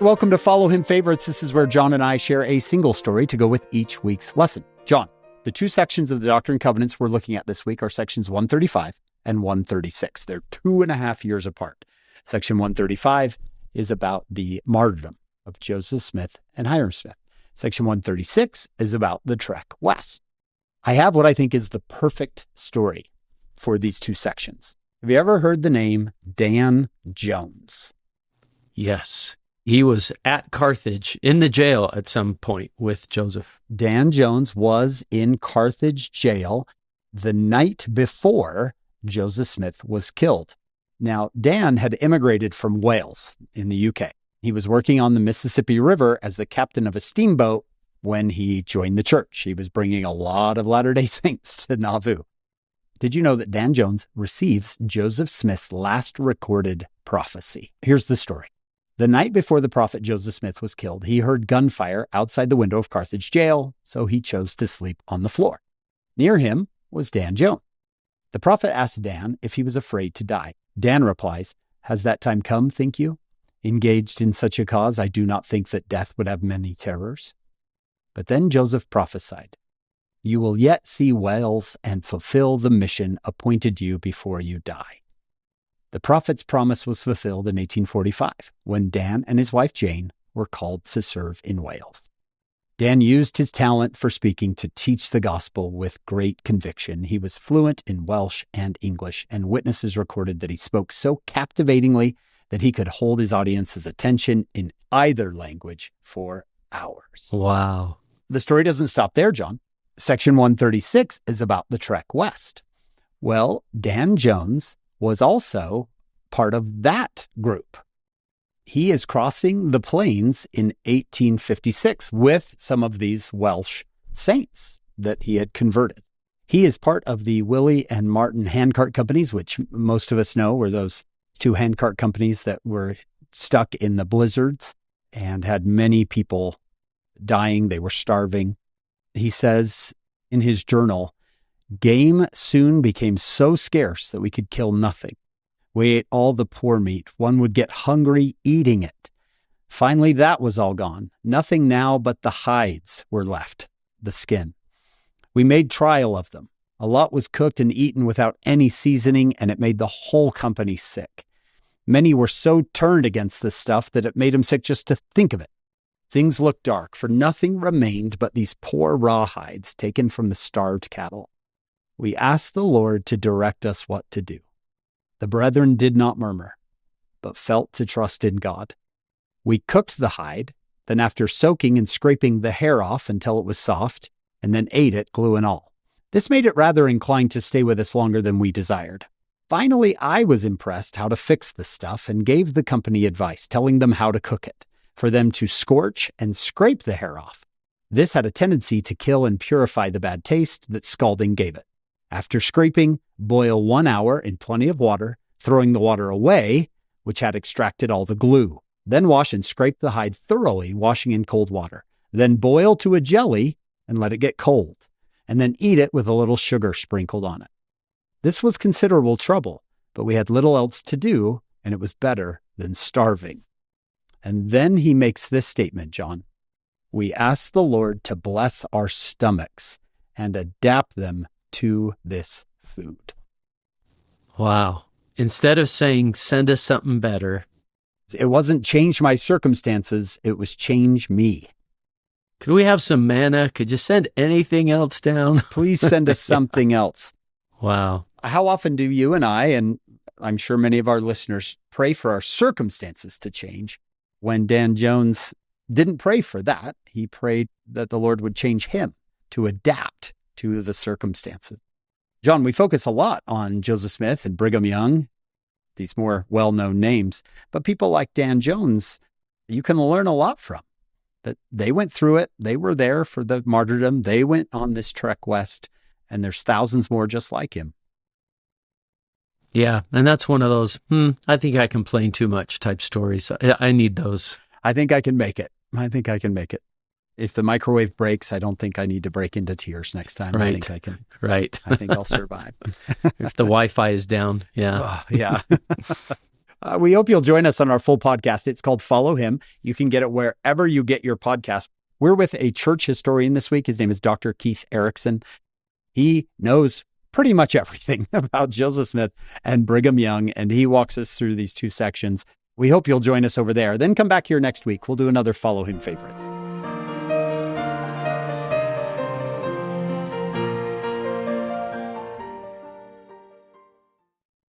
welcome to Follow Him Favorites. This is where John and I share a single story to go with each week's lesson. John, the two sections of the Doctrine and Covenants we're looking at this week are sections 135 and 136. They're 2.5 years apart. Section 135 is about the martyrdom of Joseph Smith and Hiram Smith. Section 136 is about the trek west. I have what I think is the perfect story for these two sections. Have you ever heard the name Dan Jones? Yes. He was at Carthage in the jail at some point with Joseph. Dan Jones was in Carthage jail the night before Joseph Smith was killed. Now, Dan had immigrated from Wales in the UK. He was working on the Mississippi River as the captain of a steamboat when he joined the church. He was bringing a lot of Latter-day Saints to Nauvoo. Did you know that Dan Jones receives Joseph Smith's last recorded prophecy? Here's the story. The night before the prophet Joseph Smith was killed, he heard gunfire outside the window of Carthage jail, so he chose to sleep on the floor. Near him was Dan Jones. The prophet asked Dan if he was afraid to die. Dan replies, "Has that time come, think you? Engaged in such a cause, I do not think that death would have many terrors." But then Joseph prophesied, "You will yet see Wales and fulfill the mission appointed you before you die." The prophet's promise was fulfilled in 1845 when Dan and his wife Jane were called to serve in Wales. Dan used his talent for speaking to teach the gospel with great conviction. He was fluent in Welsh and English, and witnesses recorded that he spoke so captivatingly that he could hold his audience's attention in either language for hours. Wow. The story doesn't stop there, John. Section 136 is about the trek west. Well, Dan Jones was also part of that group. He is crossing the plains in 1856 with some of these Welsh saints that he had converted. He is part of the Willie and Martin handcart companies, which most of us know were those two handcart companies that were stuck in the blizzards and had many people dying. They were starving. He says in his journal, "Game soon became so scarce that we could kill nothing. We ate all the poor meat. One would get hungry eating it. Finally, that was all gone. Nothing now but the hides were left, the skin. We made trial of them. A lot was cooked and eaten without any seasoning, and it made the whole company sick. Many were so turned against this stuff that it made them sick just to think of it. Things looked dark, for nothing remained but these poor raw hides taken from the starved cattle. We asked the Lord to direct us what to do. The brethren did not murmur, but felt to trust in God. We cooked the hide, then after soaking and scraping the hair off until it was soft, and then ate it, glue and all. This made it rather inclined to stay with us longer than we desired. Finally, I was impressed how to fix the stuff and gave the company advice, telling them how to cook it, for them to scorch and scrape the hair off. This had a tendency to kill and purify the bad taste that scalding gave it. After scraping, boil 1 hour in plenty of water, throwing the water away, which had extracted all the glue. Then wash and scrape the hide thoroughly, washing in cold water. Then boil to a jelly and let it get cold, and then eat it with a little sugar sprinkled on it. This was considerable trouble, but we had little else to do, and it was better than starving." And then he makes this statement, John. "We ask the Lord to bless our stomachs and adapt them to this food." Wow. Instead of saying, "Send us something better," it wasn't change my circumstances, it was change me. Could we have some manna? Could you send anything else down? Please send us something else. Wow. How often do you and I, and I'm sure many of our listeners, pray for our circumstances to change, when Dan Jones didn't pray for that? He prayed that the Lord would change him to adapt to the circumstances. John, we focus a lot on Joseph Smith and Brigham Young, these more well-known names, but people like Dan Jones, you can learn a lot from. That they went through it. They were there for the martyrdom. They went on this trek west, and there's thousands more just like him. Yeah, and that's one of those, I think I complain too much type stories. I need those. I think I can make it. If the microwave breaks, I don't think I need to break into tears next time. Right. I think I can. Right. I think I'll survive. If the Wi-Fi is down, yeah. Yeah. We hope you'll join us on our full podcast. It's called Follow Him. You can get it wherever you get your podcast. We're with a church historian this week. His name is Dr. Keith Erickson. He knows pretty much everything about Joseph Smith and Brigham Young, and he walks us through these two sections. We hope you'll join us over there. Then come back here next week. We'll do another Follow Him Favorites.